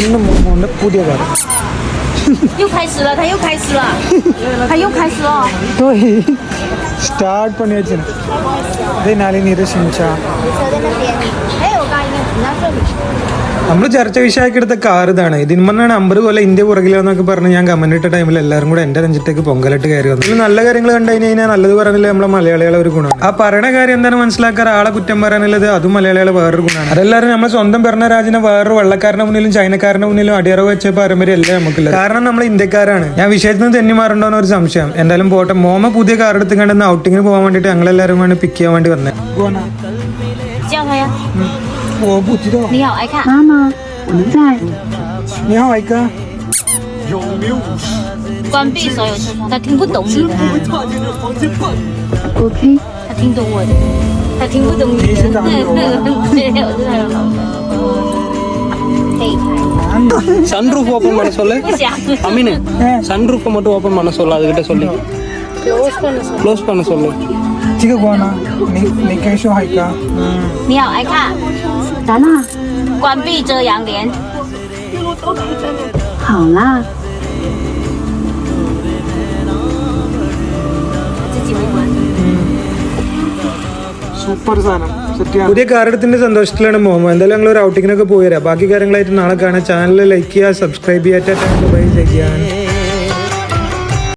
ഇന്ന് മോഹൻ്റെ പുതിയ car 又开始了，他又开始了，他又开始了。 start പണി വെച്ചു അതേനാലേ നിരശിച്ച 你车在那边，哎，我刚刚停到这里。 നമ്മൾ ചർച്ച വിഷയമാക്കി എടുത്ത കാർ ഇതാണ്. ഇതിന് മുന്നാണ് 50 കൊല്ലം ഇന്ത്യ പുറകിലെന്നൊക്കെ പറഞ്ഞ് ഞാൻ കമന്റ് ഇട്ട ടൈമിൽ എല്ലാവരും കൂടെ എന്റെ രഞ്ജിത്തേക്ക് പൊങ്കലിട്ട് കയറി വന്നു. ഇതിൽ നല്ല കാര്യങ്ങൾ കണ്ടു കഴിഞ്ഞാൽ നല്ലത് പറഞ്ഞില്ല നമ്മളെ മലയാളികളെ ഒരു ഗുണമാണ്. ആ പറയണ കാര്യം എന്താണ് മനസ്സിലാക്കാറ് ആളെ കുറ്റം പറയാനുള്ളത് അതും മലയാളികളെ വേറൊരു ഗുണമാണ്. അതെല്ലാവരും നമ്മളെ സ്വന്തം ഭരണരാജിനെ വേറൊരു വെള്ളക്കാരന്റെ മുന്നിലും ചൈനക്കാരന്റെ മുന്നിലും അടിയറവ് വെച്ച പാരമ്പര്യം അല്ലേ നമുക്കില്ല. കാരണം നമ്മൾ ഇന്ത്യക്കാരാണ്. ഞാൻ വിഷയത്തിൽ നിന്ന് തെന്നി മാറുണ്ടോന്ന് ഒരു സംശയം. എന്തായാലും പോട്ടെ. മോമ പുതിയ കാർ എടുത്ത് കണ്ടെന്ന് ഔട്ടിങ്ങിന് പോകാൻ വേണ്ടിട്ട് ഞങ്ങളെല്ലാവരും വേണ്ടി പിക്ക് ചെയ്യാൻ വേണ്ടി വന്നേ. 叫他呀。我不知道。你好，爱看。妈妈，我们在。你好，艾哥。关闭所有车窗，他听不懂你的。 OK。他听懂我的，他听不懂你的。对，我是他的老板。可以开。 சன்ரூஃப் ஓபன் பண்ண சொல்லு 不想。 அமீனு சன்ரூஃப் மட்டும் ஓபன் பண்ண சொல்லு அதுகிட்ட சொல்லி க்ளோஸ் பண்ண சொல்லு 这个关呢？你可以说海哥。你好，爱看。咋啦？关闭遮阳帘。好啦。自己会关。 സൂപ്പർ സാധനം. പുതിയ കാർ എടുത്തിന്റെ സന്തോഷത്തിലാണ് മോമോ. എന്തായാലും ഞങ്ങൾ ഒരു ഔട്ടിങ്ങിനൊക്കെ പോയി വരാം. ബാക്കി കാര്യങ്ങളായിട്ട് നാളെ കാണാം. ചാനൽ ലൈക്ക് ചെയ്യുക, സബ്സ്ക്രൈബ് ചെയ്യുക, ബൈ ചെയ്യാൻ.